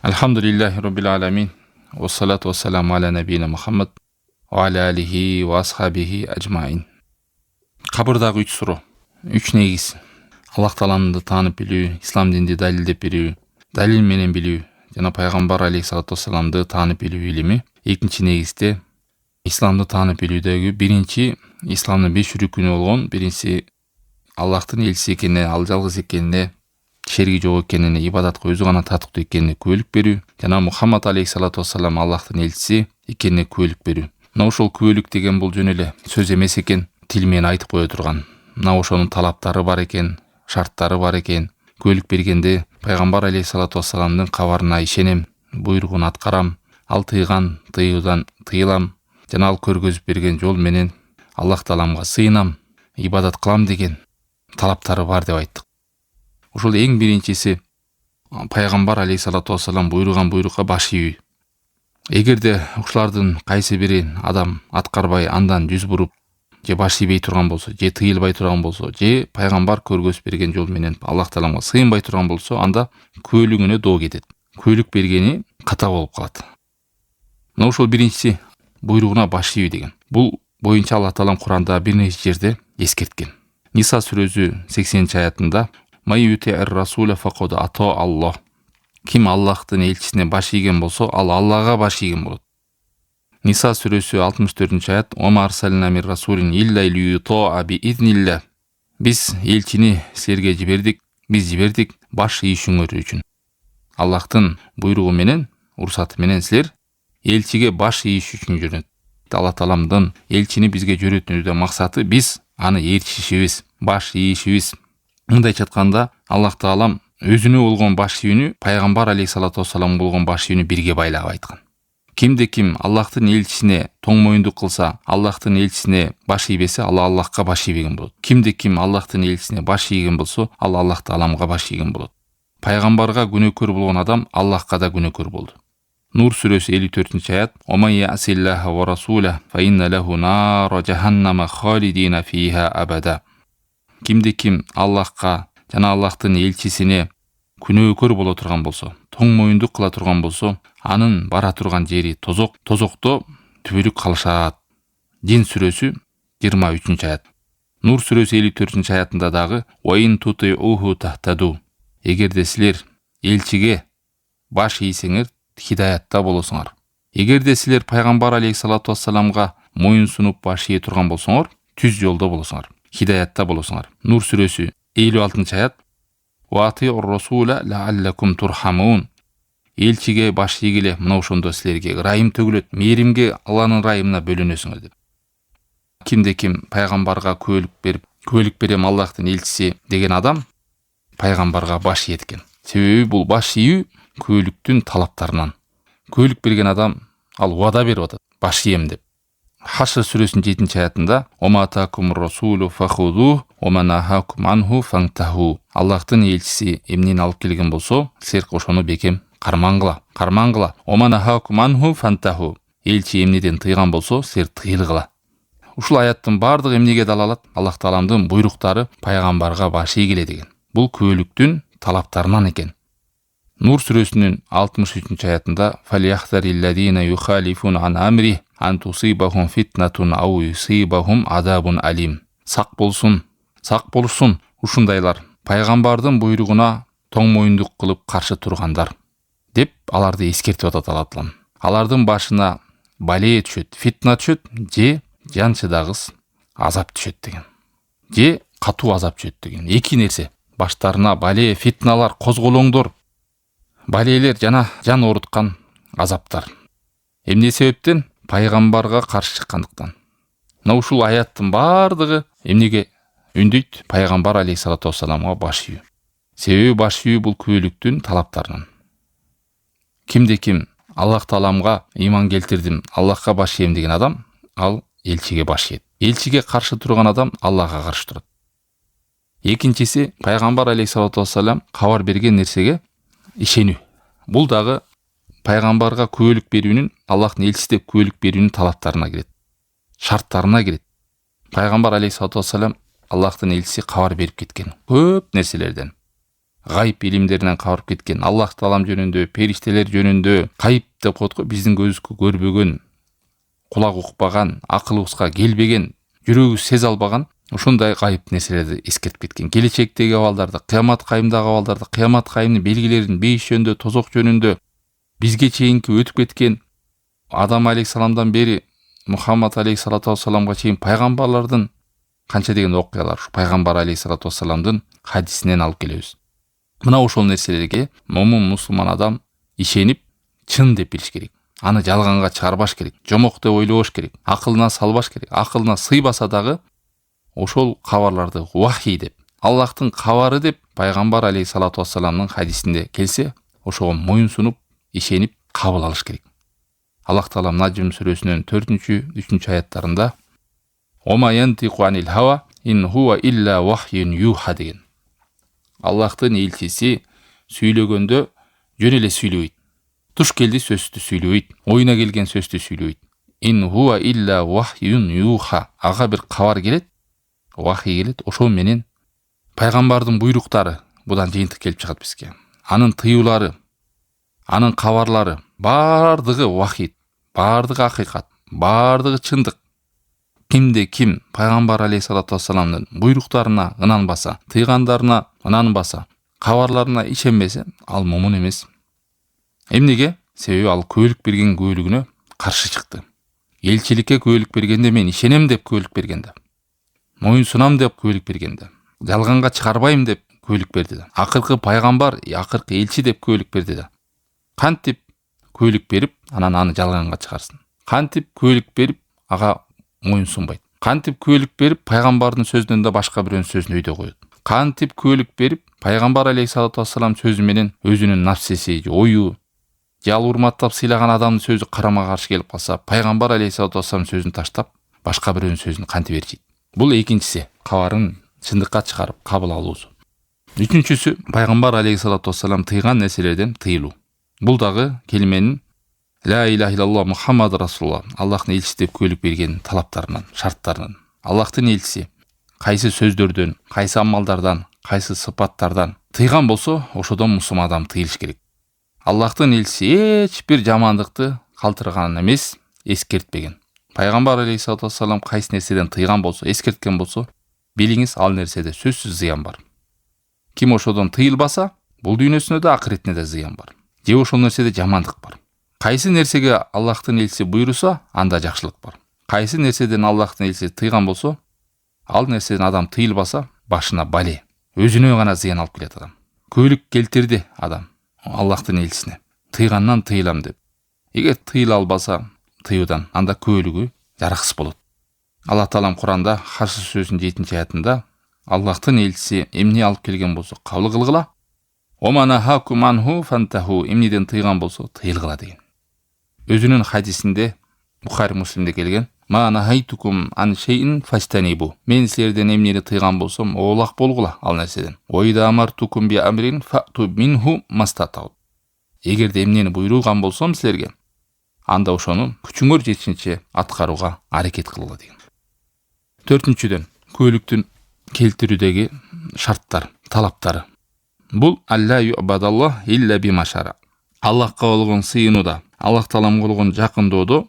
Elhamdülillahi Rabbil alemin. Ve salatu ve selamu ala nebine Muhammed ve ala alihi ve ashabihi ecmain. Kabırдағы 3 суроо. 3 негиз. Аллах Тааланы таанып билүү, ислам динди далилдеп берүү, далил менен билүү жана пайгамбар алейхиссалату вассаламды таанып билүү илими. Экинчи негизде исламды таанып билүүдөгү биринчи исламдын 5 рүкүнү болгон биринчиси Аллахтын элчиси экенине, ал жалгыз экенине, шерги жок экенине, ибадатка өзү гана татыктуу экенине күбөлүк берүү жана Мухаммад алейхиссалату вассалам Аллахтын элчиси экенине күбөлүк берүү. Мына ошол күбөлүк деген бул жөн эле сөз эмес экен, тил менен айтып кое турган. Мына ошонун талаптары бар экен, шарттары бар экен. Күбөлүк бергенде пайгамбар алейхиссалату вассаламдын кабарына ишенем, буйругун аткарам, ал тыйган тыюудан тыйылам жана ал көргөзүп берген жол менен Аллах Тааламга сыйынам, ибадат кылам деген талаптары бар деп айттык. Ошол эң биринчиси пайгамбар алейхиссалату вассалам буйруган буйрукка баш ийүү. Эгерде ушулардын кайсы бири адам аткарбай андан жүз буруп, же баш ийбей турган болсо, же тыйылбай турган болсо, же пайгамбар көргөзүп берген жол менен Аллах Тааламга сыйынбай турган болсо, анда күбөлүгүнө доо кетет. Күбөлүк бергени ката болуп калат. Мына ошол биринчиси буйругуна баш ийүү деген. Бул боюнча Аллах Таалам Куранда бир нече жерде эскерткен. Ниса сүрөсү 80-аятында Май юти эр-расуля факод ато Аллах. Ким Аллахтын элчисине баш ийген болсо, ал Аллага баш ийген болот. Ниса сүрөсү 64-аят Ома арсална мир расулин илля лиютоа би изнилля. Биз элчини силерге жибердик, баш ийишиңөр үчүн. Аллахтын буйругу менен, уруксаты менен силер элчиге баш ийиш үчүн жүрөт. Аллах Тааламдын элчини бизге жөрөтүүнүн максаты биз аны ээрчишибиз, баш ийишибиз. Мындайча айтканда, Аллах Таалам өзүнө болгон баш ийүүнү пайгамбар алейхиссалату вассалам болгон баш ийүүнү бирге байлап айткан. Кимде ким Аллахтын элчисине тоң моюндук кылса, Аллахтын элчисине баш ийбесе, ал Аллахка баш ийбеген болот. Кимде ким Аллахтын элчисине баш ийген болсо, ал Аллах Тааламга баш ийген болот. Пайгамбарга күнөөкөр болгон адам Аллахка да күнөөкөр болду. Нур сүрөсү 54-аят Оман ясиллаха ва расуля фа инна лаху нара жаханнама халидина фиха абада. Кимде ким Аллахка жана Аллахтын элчисине күнөөкөр боло турган болсо, тоң моюндук кыла турган болсо, анын бара турган жери тозок, тозокто түбөлүк калышат. Жин сүрөсү 23-аят. Нур сүрөсү 54-аятында дагы Уаин туты уху тахтаду. Эгерде силер элчиге баш ийсеңер, хидаятта болосуңар. Эгерде силер пайгамбар алейхиссалату вассаламга моюн сунуп баш ие турган болсоңор, түз жолдо болосуңар, хидаятта болосуңар. Нур сүрөсү 56-аят Ва атиур расула лааллакум турхамун. Элчиге баш ийгиле, мына ошондо силерге ырайым төгүлөт, мээримге Алланын ырайымына бөлөнөсүңөр деп. Кимде ким пайгамбарга күбөлүк берем Аллахтын элчиси деген адам пайгамбарга баш ийет экен. Себеби бул баш ийүү күбөлүктүн талаптарынан. Күбөлүк берген адам ал убада берип атат, баш ийем деп. Хашр сүрөсүнүн 7-аятында Оматакум расулу фахуду оманахакум анху фантаху. Аллахтын элчиси эмнени алып келген болсо, силер ошону бекем кармангыла. Оманахакум анху фантаху. Элчи эмнеден тыйган болсо, силер тыйылгыла. Ушул аяттын бардыгы эмнеге далалат? Аллах Тааламдын буйруктары пайгамбарга баш ийгиле деген. Бул күбөлүктүн талаптарынан экен. Нур сүрөсүнүн 63-аятында фалияхтарилладина юхалифуна ан амри ан тусибахум фитнатун ау юсибахум адабун алим. Сак болушун ушундайлар пайгамбардын буйругуна тоң моюндук кылып каршы тургандар деп аларды эскертип атат Аллах Таалам. Алардын башына бале түшөт, фитна түшөт, же жанчыдагыс азап түшөт деген. Же катуу азап түшөт деген. Эки нерсе. Баштарына бале, фитналар, козголоңдор, балелер жана жан ооруткан азаптар. Эмне себептен? Пайгамбарга каршы чыккандыктан. Мына ушул аяттын бардыгы эмнеге үндөйт? Пайгамбар алейхиссалату вассаламга баш ийүү. Себеби баш ийүү бул күбөлүктүн талаптарынан. Кимде ким Аллах Тааламга ыйман келтирдим, Аллахка баш ийем деген адам, ал элчиге баш ийет. Элчиге каршы турган адам Аллахка каршы турат. Экинчиси пайгамбар алейхиссалату вассалам кабар берген нерсеге ишенүү. Бул дагы пайгамбарга күбөлүк берүүнүн, Аллахтын элчиси деп күбөлүк берүүнүн талаптарына кирет, шарттарына кирет. Пайгамбар алейхиссалату вассалам Аллахтын элчиси кабар берип кеткен көп нерселерден. гайып илимдеринен кабарып кеткен, Аллах таалам жөнүндө, периштелер жөнүндө кайып деп коет го, биздин көзүбүзгө көрбөгөн, кулак укпаган, акылыбызга келбеген, жүрөгүбүз сезе албаган ушундай кайып нерселерди эскертип кеткен. Келечектеги абалдарды, кыямат кайымдагы абалдарды, кыямат кайымдын белгилерин, бейиш жөнүндө, тозок жөнүндө бизге чейинки өтүп кеткен Адам алейхисаламдан бери Мухаммад алейхиссалату вассаламга чейин пайгамбарлардын канча деген окуялар ушу пайгамбар алейхиссалату вассаламдын хадисинен алып келебиз. Мына ошол нерселерге момун мусулман адам ишенип, чын деп билиш керек. Аны жалганга чыгарбаш керек, жомок деп ойлобош керек, акылына салбаш керек. Акылына сыйбаса дагы ошол кабарларды вахий деп, Аллахтын кабары деп пайгамбар алейхиссалату вассаламдын хадисинде келсе, ошого моюн сунуп, ишенип кабыл алыш керек. Аллах таалам Наджм сүрөсүнүн 4-3 аяттарында «Ома янтику анил хава ин хуа илля вахйун юха» деген. Аллахтын элчиси сүйлөгөндө жөн эле сүйлөбөйт. Туш келди сөздү сүйлөбөйт, оюна келген сөздү сүйлөбөйт. Ин хуа илля вахйун юха. Ага бир кабар келет, вахий келет, ошол менен пайгамбардын буйруктары будан жыйынтык келип чыгат бизге. Анын тыюулары, анын кабарлары бардыгы вахий, бардыгы акыйкат, бардыгы чындык. Кимде ким пайгамбар алейхиссалату вассаламдын буйруктарына ынанбаса, тыйгандарына ынанбаса, кабарларына ишенбесе, ал момун эмес. Эмнеге? Себеби ал күбөлүк берген күбөлүгүнө каршы чыкты. Элчиликке күбөлүк бергенде мен ишенем деп күбөлүк бергенде, моюн сунам деп күбөлүк бергенде, жалганга чыгарбайм деп күбөлүк берди. Акыркы пайгамбар, акыркы элчи деп күбөлүк берди. Кантип күбөлүк берип, анан аны жалганга чыгарсын. Кантип күбөлүк берип, ага моюн сунбайт. Кантип күбөлүк берип, пайгамбардын сөзүнөн да башка бирөөнүн сөзүн өйдө коет. Кантип күбөлүк берип, пайгамбар алейхиссалату вассалам сөзү менен өзүнүн нафсеси, ою, ал урматтап сыйлаган адамдын сөзү карама каршы келип калса, пайгамбар алейхиссалату вассалам сөзүн таштап, башка бирөөнүн сөзүн кантип ээрчийт. Бул экинчиси, кабарын чындыкка чыгарып кабыл алуусу. Үчүнчүсү, пайгамбар алейхиссалату вассалам тыйган нерселерден тыйылуу. Бул дагы келименин ла илаха иллаллах Мухаммад расулуллах, Аллахтын элчиси деп күбөлүк берген талаптарынан, шарттарынан. Аллахтын элчиси кайсы сөздөрдөн, кайсы амалдардан, кайсы сыпаттардан тыйган болсо, ошодон мусулман адам тыйылыш керек. Аллахтын элчиси эч бир жамандыкты калтырган эмес, эскертпеген. Пайгамбар алейхиссалату вассалам кайсы нерседен тыйган болсо, эскерткен болсо, билиңиз, ал нерседе сөзсүз зыян бар. Ким ошодон тыйылбаса, бул дүйнөсүнө да акыретине да зыян бар. Же ошол нерседе жамандык бар. Кайсы нерсеге Аллахтын элчиси буйруса, анда жакшылык бар. Кайсы нерседен Аллахтын элчиси тыйган болсо, ал нерседен адам тыйылбаса, башына бале, өзүнө гана зыян алып келет адам. Күбөлүк келтирди адам Аллахтын элчисине. Тыйгандан тыйылам деп. Эгер тыйыла албаса, тыюудан, анда күбөлүгү жараксыз болот. Аллах таалам Куранда Хашр сүрөсүнүн 7-аятында Аллахтын элчиси эмне алып келген болсо, кабыл кылгыла. Оманахакум анху фантаху, эмнеден тыйган болсо, тыйылгыла деген. Өзүнүн хадисинде, Бухари Муслимде келген, ма нахайтукум ан шейин фастанибу. Мен силерден эмнени тыйган болсом, оолак болгула ал нерседен. Ойда амартукум би амрин фату минху мастатау. Эгерде эмнени буйруган болсом силерге, анда ошону күчүңөр жетишинче аткарууга аракет кылгыла деген. Төртүнчүдөн, күбөлүктүн келтирүүдөгү шарттар, талаптары. Бул алла юбадаллах илля бимашара. Аллахка болгон сыйынууда, Аллах тааламга болгон жакындоодо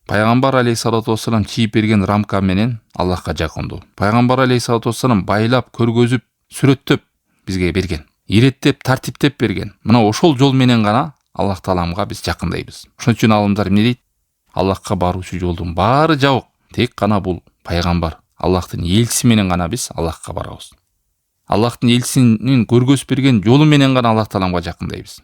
пайгамбар алейхиссалату вассалам чийип берген рамка менен Аллахка жакындоо. Пайгамбар алейхиссалату вассалам байлап, көргөзүп, сүрөттөп бизге берген. Иреттеп, тартиптеп берген. Мына ошол жол менен гана Аллах тааламга биз жакындайбыз. Ошон үчүн алымдар эмне дейт? Аллахка баруучу жолдун баары жабык. Тек гана бул пайгамбар, Аллахтын элчиси менен гана биз Аллахка барабыз. Аллахтын элчисинин көргөзүп берген жолу менен гана Аллах тааламга жакындайбыз.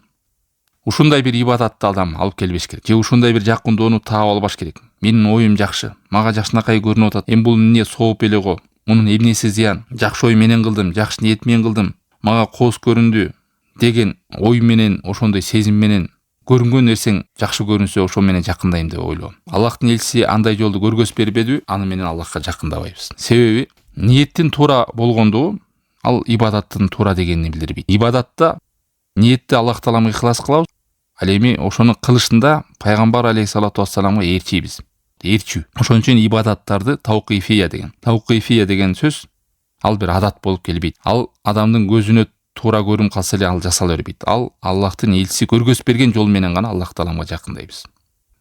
Ушундай бир ибадатты адам алып келбеш керек. Же ушундай бир жакындоону таап албаш керек. Менин оюм жакшы, мага жакшынакай көрүнүп атат. Эми бул эмне сооп эле го? Мунун эмнеси зыян? Жакшы ой менен кылдым, жакшы ниет менен кылдым. Мага кооз көрүндү деген ой менен, ошондой сезим менен көрүнгөн нерсең жакшы көрүнсө, ошол менен жакындайм деп ойлоо. Аллахтын элчиси андай жолду көргөзүп бербедиби? Аны менен Аллахка жакындабайбыз. Себеби ниеттин туура болгондугу ал ибадаттын туура дегенин билдирбейт. Ибадатта ниетти Аллах тааламга ихлас кылабыз. Ал эми ошону кылышында пайгамбар алейхиссалату вассаламга ээрчийбиз. Ээрчүү. Ошон үчүн ибадаттарды тауқифия деген. Тауқифия деген сөз ал бир адат болуп келбейт. Ал адамдын көзүнө туура көрүм калса эле ал жасала бербейт. Ал Аллахтын элчиси көргөзүп берген жол менен гана Аллах Тааламга жакындайбыз.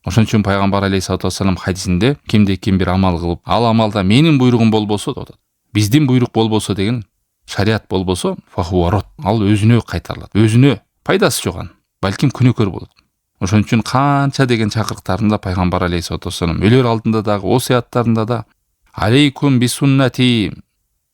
Ошон үчүн пайгамбар алейхиссалату вассалам хадисинде кимде-ким бир амал кылып, ал амалда менин буйругум болбосо деп атат. Биздин буйрук болбосо деген шарият болбосо, фахуарот, ал өзүнө кайтарылат. Өзүнө пайдасы жок ан, балким күнөөкөр болот. Ошон үчүн канча деген чакырыктарында пайгамбар алейхиссалату вассалам өлөр алдында дагы осуяттарында да алейкум бисуннати,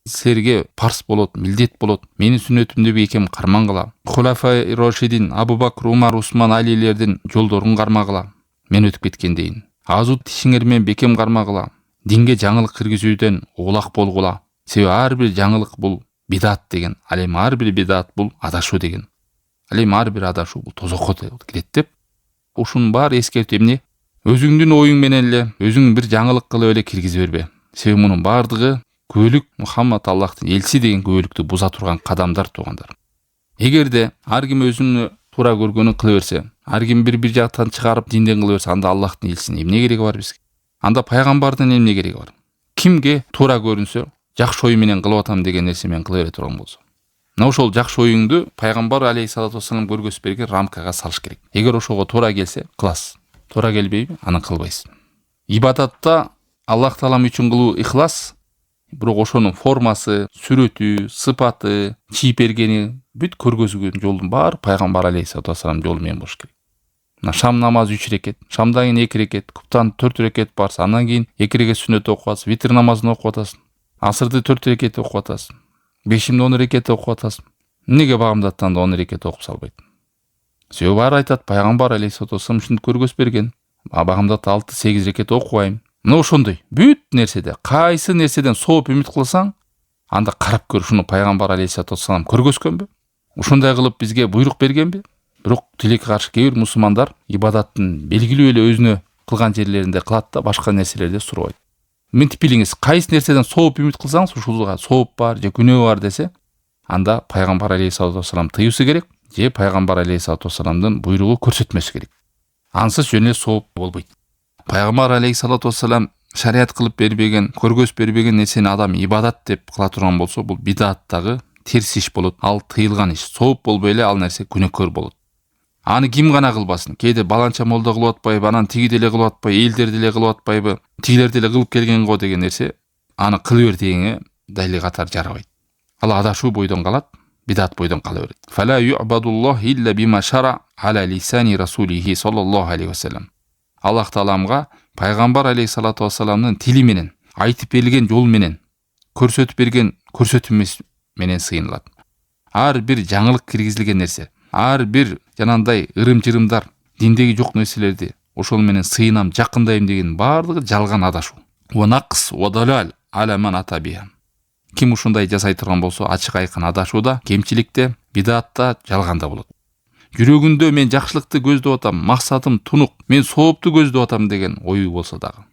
силерге парс болот, милдет болот, менин сүннөтүмдү бекем кармангыла. Хулафай Рошидин, Абу Бакр, Умар, Усман, Алилердин жолдорун кармагыла. Мен өтүп кеткендейин. Азут тишиңер менен бекем кармагыла. Динге жаңылык киргизүүдөн улак болгула. Себеби ар бир жаңылык бул бидат деген. Ал эми ар бир бидат бул адашуу деген. Ал эми ар бир адашуу бул тозокко кирет деп. Ушунун баары эскертүү эмне? Өзүңдүн оюң менен эле өзүң бир жаңылык кылып эле киргизе бербе. Себеби мунун баардыгы күбөлүк Мухаммад Аллахтын элчиси деген күбөлүктү буза турган кадамдар туугандар. Эгерде ар ким өзүнүн туура көргөнүн кыла берсе, ар ким бир жактан чыгарып динден кыла берсе, анда Аллахтын элчисинин эмне кереги бар бизге? Анда пайгамбардын эмне кереги бар? Кимге туура көрүнсө, жакшы ой менен кылып атам деген нерсе менен кыла бере турган болсо. Мына ошол жакшы оюңду пайгамбар алейхиссалату вассалам көргөзүп берген рамкага салыш керек. Эгер ошого туура келсе, кыласыз. Туура келбейби, аны кылбайсыз. Ибадатта Аллах Таалам үчүн кылуу ихлас, бирок ошонун формасы, сүрөтү, сыпаты, чийип бергени, бүт көргөзүлгөн жолдун баары пайгамбар алейхиссалату вассалам жолу менен болуш керек. Мына шам намазы 3 рекет, шамдан кийин 2 рекет, куптан 4 рекет барса, андан кийин 2 рекет сүннөт окуп атасың, витр намазын окуп атасың, асырды 4 рекет окуп атасың, бешимди 10 рекет окуп атасың. Эмнеге багымдаттан 10 рекет окуп салбайт? Себеби баары айтат, пайгамбар алейхиссалату вассалам ушинтип көргөзүп берген. Багымдатта 6-8 рекет окубайм. Мына ошондой бүт нерседе, кайсы нерседен сооп үмүт кылсаң, анда карап көр, ушуну пайгамбар алейхиссалату вассалам көргөзгөнбү? Ушундай кылып бизге буйрук бергенби? Бирок тилекке каршы кээ бир мусулмандар ибадаттын белгилүү эле өзүнө кылган жерлеринде кылат да, башка нерселерде сурабайт. Мынтип билиңиз, кайсы нерседен сооп үмүт кылсаңыз, ушулга сооп бар же күнөө бар десе, анда пайгамбар алейхиссалату вассалам тыюусу керек, же пайгамбар алейхиссалату вассаламдын буйругу көрсөтмөсү керек. Ансыз жөн эле сооп болбойт. Пайгамбар алейхиссалату вассалам шарият кылып бербеген, көргөзүп бербеген нерсени адам ибадат деп кыла турган болсо, бул бидаттагы терс иш болот. Ал тыйылган иш. Сооп болбой эле ал нерсе күнөөкөр болот. Аны ким гана кылбасын? Кээде баланча молда кылып атпайбы, анан тиги деле кылып атпайбы, элдер деле кылып атпайбы, тигилер деле кылып келген го деген нерсе, аны кыла бер дегенге далил катар жарабайт. Ал адашуу бойдон калат, бидат бойдон кала берет. Фала ю'бадуллах илля бима шара аля лисани расулихи саллаллаху алейхи вассалам. Аллах Тааламга пайгамбар алейхиссалату вассаламдын тили менен, айтып берилген жол менен, көрсөтүп берген көрсөтмөсү менен сыйынылат. Ар бир жаңылык киргизилген нерсе, ар бир жанандай ырым-жырымдар, диндеги жок нерселерди ошол менен сыйынам, жакындайм деген баардыгы жалган адашуу. Ва нақс ва далал аля ман атабиха. Ким ушундай жасай турган болсо, ачык айкын адашууда, кемчиликте, бидатта, жалганда болот. Жүрөгүндө мен жакшылыкты көздөп атам, максатым тунук, мен соопту көздөп атам деген ою болсо дагы.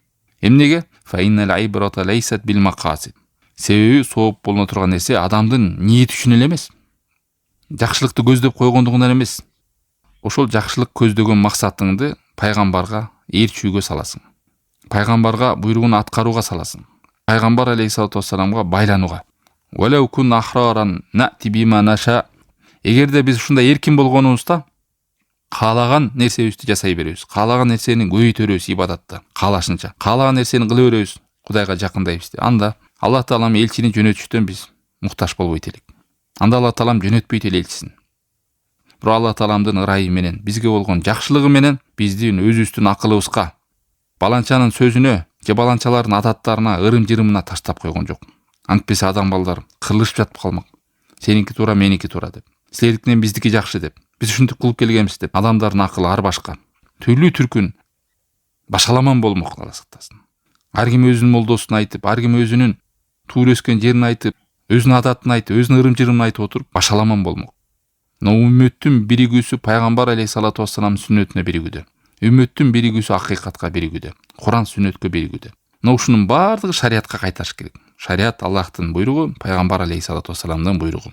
Эмнеге? Фа иннал айбрата лайсат бил мақасид. Себеби сооп болуна турган нерсе адамдын ниети үчүн эле эмес. Жакшылыкты көздөп койгондугунан эмес. Ошол жакшылык көздөгөн максатыңды пайгамбарга ээрчүүгө саласың. Пайгамбарга буйругун аткарууга саласың. Пайгамбар алейхиссалату вассаламга байланууга. Валау кун ахраран нати бима наша. Эгерде биз ушундай эркин болгонубузда, каалаган нерсебизди жасай беребиз. Каалаган нерсени көбөйтөрөбүз ибадатта, каалашынча. Каалаган нерсени кыла беребиз, Кудайга жакындайбыз. Анда Аллах Таалам элчини жөнөтүштөн биз муктаж болбойт элек. Анда Аллах Таалам жөнөтпөйт эле элчисин. Бирок Аллах Тааламдын ырайы менен, бизге болгон жакшылыгы менен биздин өзүбүздүн акылыбызга, баланчанын сөзүнө же баланчалардын адаттарына, ырым-жырымына таштап койгон жок. Антпесе адам балдар кырылышып жатып калмак. Сеники туура, меники туура деп. Силердикинен биздики жакшы деп. Биз ушинтип кылып келгенбиз деп. Адамдардын акылы ар башка. Түрлүү түркүн башаламан болмок Алла сактасын. Ар ким өзүнүн молдосун айтып, ар ким өзүнүн туура өскөн жерин айтып, өзүнүн адатын айтып, өзүнүн ырым-жырымын айтып отуруп башаламан болмок. Но үммөттүн биригүүсү пайгамбар алейхиссалату вассаламдын сүннөтүнө биригүүдө. Үммөттүн биригүүсү акыйкатка биригүүдө. Куран сүннөткө биригүүдө. Но ушунун баардыгы шариатка кайташ керек. Шариат Аллахтын буйругу, пайгамбар алейхиссалату вассаламдын буйругу.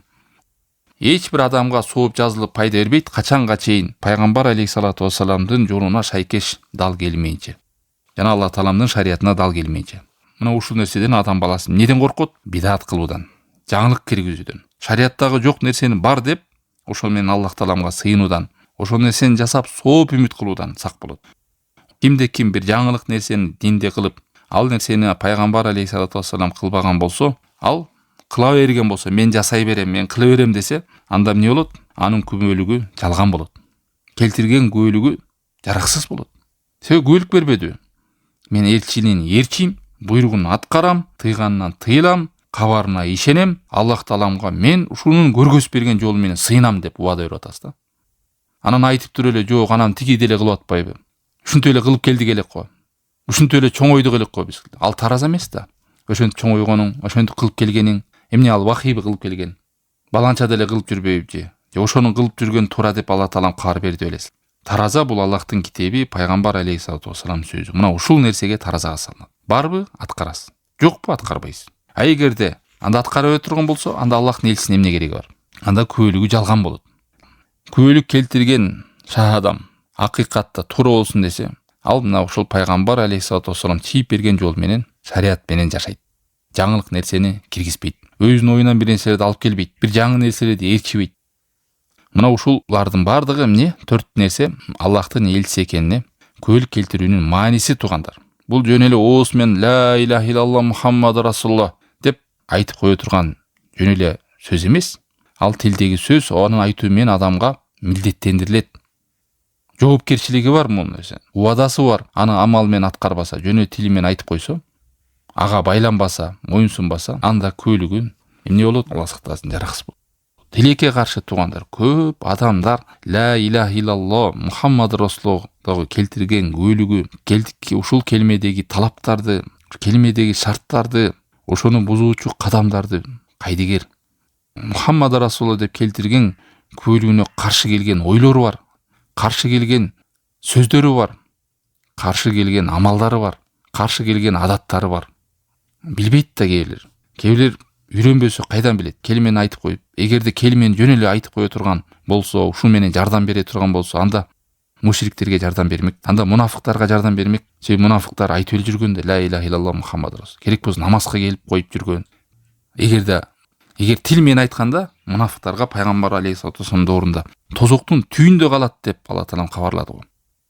Эч бир адамга сооп жазылып пайда бербейт, качанга чейин пайгамбар алейхиссалату вассаламдын жолуна шайкеш дал келмейинче. Жана Аллах Тааламдын шариятына дал келмейинче. Мына ушул нерседен адам баласы неден коркот? Бидат кылуудан, жаңылык киргизүүдөн. шарияттагы жок нерсени бар деп ошол менен Аллах Тааламга сыйынуудан, ошол нерсени жасап сооп үмүт кылуудан сак болот. Кимде ким бир жаңылык нерсени динде кылып, ал нерсени пайгамбар алейхиссалату вассалам кылбаган болсо, ал кыла берген болсо, мен жасай берем, мен кыла берем десе, анда эмне болот? Анын күбөлүгү жалган болот. Келтирген күбөлүгү жараксыз болот. Себеби күбөлүк бербеди. Мен элчинин ээрчим, буйругун аткарам, тыйганынан тыйылам, кабарына ишенем, Аллах Тааламга мен ушунун көргөзүп берген жолу менен сыйынам деп убада берип атасыз да. Анан айтып туруп эле, жок, анан тиги деле кылып атпайбы? Ушинтип эле кылып келдик элек го. Ушинтип эле чоңойдук элек го биз. Ал тараза эмес да. Ошентип чоңойгонуң, ошентип кылып келгениң, эмне ал вахийби кылып келген? Баланча деле кылып жүрбөйбү же ошонун кылып жүргөн туура деп Алла Таалам кабар берди элес. Тараза бул Аллахтын китеби, пайгамбар алейхиссалату вассалам сөзү. Мына ушул нерсеге таразага салынат. Барбы? Аткарасыз. Жокпу? Аткарбайсыз. А эгерде анда аткарбай турган болсо, анда Аллахтын элчисине эмне кереги бар? Анда күбөлүгү жалган болот. Күбөлүк келтирген адам акыйкатта туура болсун десе, ал мына ушул пайгамбар алейхиссалату вассалам чийип берген жол менен, шарият менен жашайт. Жаңылык нерсени киргизбейт. Өзүнүн оюнан бир нерселерди алып келбейт. Бир жаңы нерселерди ээрчибейт. Мына ушулардын бардыгы эмне? 4 нерсе Аллахтын элчиси экенине күбөлүк келтирүүнүн мааниси туугандар. Бул жөн эле оозу менен ла илаха иллаллах Мухаммаду расулуллах деп айтып кое турган жөн эле сөз эмес. Ал тилдеги сөз, анын айтуу менен адамга милдеттендирилет. Жоопкерчилиги бар мунун нерсе. Убадасы бар. Аны амал менен аткарбаса, жөн эле тили менен айтып койсо, ага байланбаса, моюнсунбаса, анда күбөлүгү эмне болот? Алла сактасын, жараксыз болот. Тилекке каршы туугандар, көп адамдар ла илаха иллаллах Мухаммад расулуллахты келтирген күбөлүгү, ушул келмедеги талаптарды, келмедеги шарттарды, ошону бузуучу кадамдарды кайдыгер. Мухаммад расулуллах деп келтирген күбөлүгүнө каршы келген ойлору бар, каршы келген сөздөрү бар, каршы келген амалдары бар, каршы келген адаттары бар. Билбейт да кээбилер үйрөнбөсө кайдан билет? Келмени айтып коюп, эгерде келмени жөн эле айтып кое турган болсо, ушул менен жардам бере турган болсо, анда мушриктерге жардам бермек, анда мунафыктарга жардам бермек. Себеби мунафыктар айтып эле жүргөндө ла илаха иллаллах Мухаммад расул. Керек болсо намазга келип коюп жүргөн. Эгер тил менен айтканда, мунафыктарга пайгамбар алейхиссалату вассалам доорунда тозоктун түйүндө калат деп Алла Таалам кабарлады го.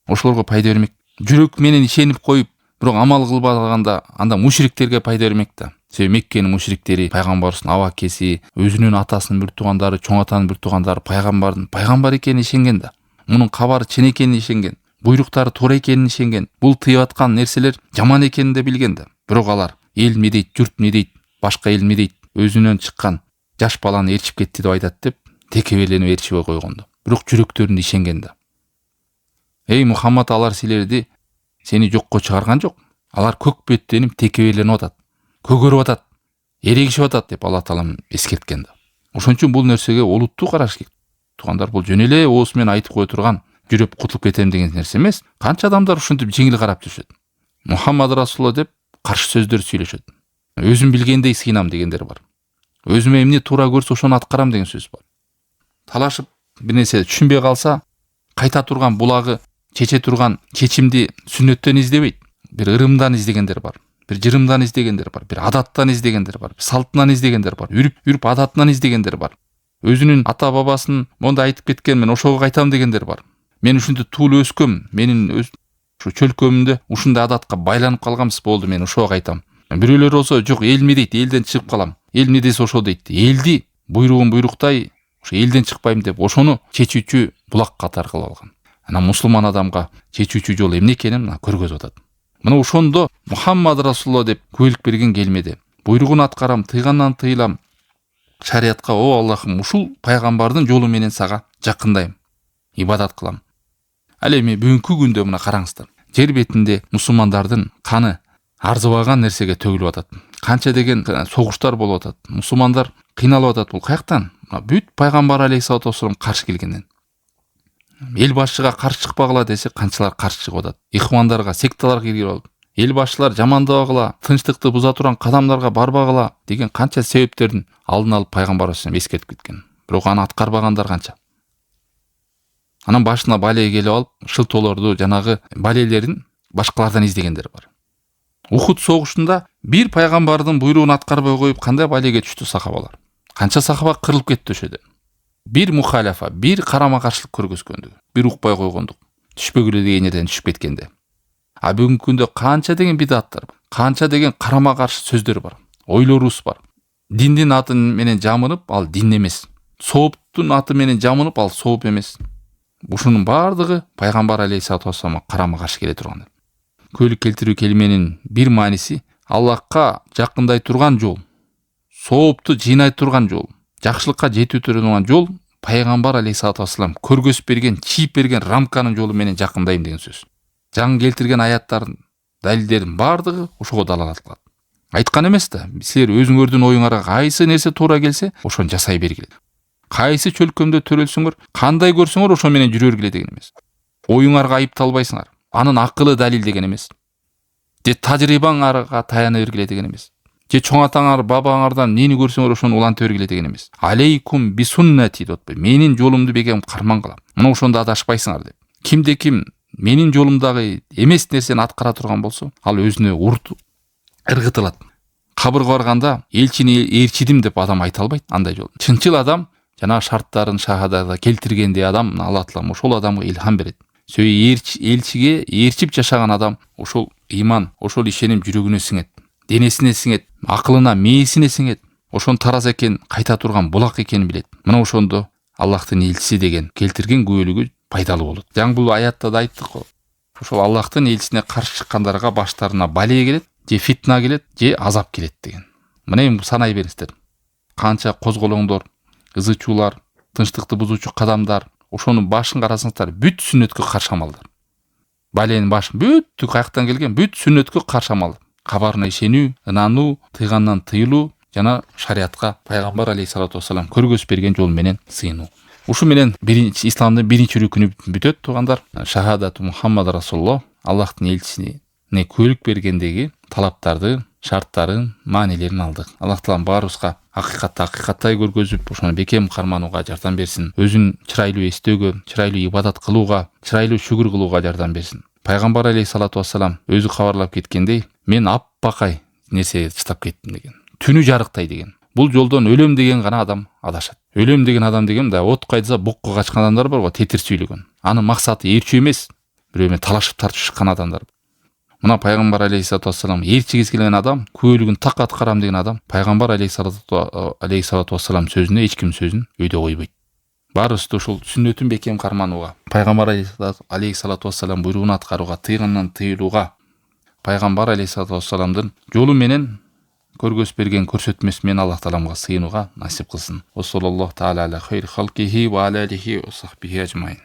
Ошолорго пайда бермек. Жүрөк менен ишенип коюп, бирок амал кылбаганда, анда мушриктерге пайда бермек да. Себеби Меккенин мушриктери, пайгамбардын абакеси, өзүнүн атасынын бир туугандары, чоң атанын бир туугандары пайгамбардын пайгамбар экенине ишенген да. Мунун кабары чын экенине ишенген, буйруктары туура экенине ишенген, бул тыйып аткан нерселер жаман экенин да билген да. Бирок алар эл эмне дейт, журт эмне дейт, башка эл эмне дейт, өзүнөн чыккан жаш баланы ээрчип кетти деп айтат деп текеберленип ээрчибей койгон да. Бирок жүрөктөрүндө ишенген да. Эй Мухаммад, алар сени жокко чыгарган жок. Алар көк беттенип текеберленип атат, көгөрүп атат, эрегишип атат деп Алла Таалам эскерткен да. Ошон үчүн бул нерсеге олуттуу караш керек. Туугандар, бул жөн эле оозу менен айтып кое турган, жүрөп кутулуп кетем деген нерсе эмес. Канча адамдар ушинтип жеңил карап жүрүшөт. Мухаммад расулуллах деп каршы сөздөр сүйлөшөт. Өзүм билгендей сыйынам дегендер бар. Өзүмө эмне туура көрсө ошону аткарам деген сөз бар. Талашып бир нерсе түшүнбөй калса, кайта турган булагы, чече турган чечимди сүннөттөн издебейт. Бир ырымдан издегендер бар. Бир жырымдан издегендер бар. Бир адаттан издегендер бар. Бир салтынан издегендер бар. Үрүп адатынан издегендер бар. Өзүнүн ата бабасын монда айтып кеткен, мен ошого кайтам дегендер бар. Мен ушинтип туулуп өскөм, менин ушу чөлкөмүндө ушундай адатка байланып калганбыз, болду, мен ошого кайтам. Бирөөлөр болсо, жок, эл эмне дейт, элден чыгып калам. Эл эмне десе ошо дейт. Элди буйругун буйруктай, ошо элден чыкпайм деп, ошону чечүүчү булак катары кылып алган. Анан мусулман адамга чечүүчү жол эмне экенин көргөзүп атат. Мына ошондо Мухаммад расулуллах деп күбөлүк берген келмеде, буйругун аткарам, тыйгандан тыйылам, шариятка, о Аллахым, ушул пайгамбардын жолу менен сага жакындайм, ибадат кылам. Ал эми бүгүнкү күндө мына караңыздар, жер бетинде мусулмандардын каны арзыбаган нерсеге төгүлүп атат. Канча деген согуштар болуп атат. Мусулмандар кыйналып атат. Бул каяктан? Бүт пайгамбар алейхиссалату вассалам каршы келгенден. Эл башчыга каршы чыкпагыла десе, канчалар каршы чыгып атат. Ихвандарга, секталарга кирип алып, эл башчылар жамандабагыла, тынчтыкты буза турган кадамдарга барбагыла деген канча себептердин алдын алып пайгамбар алейхиссалам эскертип кеткен. Бирок аны аткарбагандар канча. Анан башына бале келип алып, шылтоолорду, жанагы балелерин башкалардан издегендер бар. Ухуд согушунда бир пайгамбардын буйругун аткарбай коюп кандай балеге түштү сахабалар. Канча сахаба кырылып кетти ошо жерде. Бир мухалафа, бир карама каршылык көргөзгөндүк, бир укпай койгондук, түшпөгүлө деген жерден түшүп кеткенде. А бүгүнкү күндө канча деген бидаттар бар, канча деген карама каршы сөздөр бар, ойлорубуз бар. Диндин аты менен жамынып, ал дин эмес. Сооптун аты менен жамынып, ал сооп эмес. Ушунун бардыгы пайгамбар алейхиссалату вассаламга карама каршы келе турган. Көйлүк келтирүү келменин бир мааниси Аллахка жакындай турган жол, соопту жыйнай турган жол, жакшылыкка жетүү турган жол пайгамбар алейхиссалату вассалам көргөзүп берген, чийип берген рамканын жолу менен жакындайм деген сөз. Жаңы келтирген аяттардын, далилдердин бардыгы ошого далалат кылат. Айткан эмес да, силер өзүңөрдүн оюңарга кайсы нерсе туура келсе, ошону жасай бергиле. Кайсы чөлкөмдө төрөлсөңөр, кандай көрсөңөр ошо менен жүрө бергиле деген эмес. Оюңарга айыпталбайсыңар. Анын акылы далил деген эмес. Же тажрыйбаңарга таяна бергиле деген эмес. Же чоң атаңар, бабаңардан нени көрсөңөр ошону уланта бергиле деген эмес. Алейкум би суннати деп атпайбы. Менин жолумду бекем кармангыла. Мына ошондо адашпайсыңар деп. Кимде ким менин жолумдагы эмес нерсени аткара турган болсо, ал өзүнө ыргытылат. Кабырга барганда элчини ээрчидим деп адам айта албайт андай жол. Чынчыл адам жана шарттарын шахадада келтиргенде адам Алла Таала ошол адамга илхам берет. Элчиге ээрчип жашаган адам ошол иман, ошол ишеним жүрөгүнө сиңет, денесине сиңет, акылына, мээсине сиңет. Ошон тараз экен, кайта турган булак экенин билет. Мына ошондо Аллахтын элчиси деген келтирген күбөлүгү пайдалуу болот. Жаңы бул аятта да айттык го. Ошол Аллахтын элчисине каршы чыккандарга баштарына бале келет, же фитна келет, же азап келет деген. Мына эми санай бериңиздер. Канча козголоңдор, ызычуулар, тынчтыкты бузуучу кадамдар, ошонун башын карасаңыздар, бүт сүннөткө каршы амалдар. Баленин башы бүт каяктан келген, бүт сүннөткө каршы амал. Кабарына ишенүү, ынануу, тыйгандан тыйылуу жана шариатка пайгамбар алейхиссалату вассалам көргөзүп берген жол менен сыйынуу. Ушу менен исламдын биринчи рүкүнү бүтөт туугандар. Шахадату Мухаммад Расулуллах, Аллахтын элчисине көйлүк бергендеги талаптарды, шарттарын, маанилерин алдык. Аллах Таалам баарыбызга акыйкаттай көргөзүп, ошону бекем карманууга жардам берсин. Өзүн чырайлуу эстөөгө, чырайлуу ибадат кылууга, чырайлуу шүгүр кылууга жардам берсин. Пайгамбар алейхиссалату вассалам өзү кабарлап кеткендей, мен аппакай нерсеге чыдап кеттим деген. Түнү жарыктай деген. Бул жолдон өлөм деген гана адам адашат. Өлөм деген адам деген да от кайдса букка качкан адамдар бар го, тетир сүйлөгөн. Анын максаты ээрчүү эмес, бирөө менен талашып тартып чыккан адамдар. Мына пайгамбар алейхиссалату вассалам ээрчигиз келген адам, күбөлүгүн так аткарам деген адам, пайгамбар алейхиссалату вассалам сөзүнө эч ким сөзүн өйдө койбойт. Баарыбызды ушул сүннөтүн бекем карманууга, пайгамбар алейхиссалату вассалам буйругун аткарууга, тыйгандан тыйылууга, пайгамбар алейхиссалату вассаламдын жолу менен көргөзүп берген көрсөтмөсү менен Аллах Тааламга сыйынууга насип кылсын. Саллаллаху таала аля хайр халкихи ва алалихи ва сахбихи ажмаин.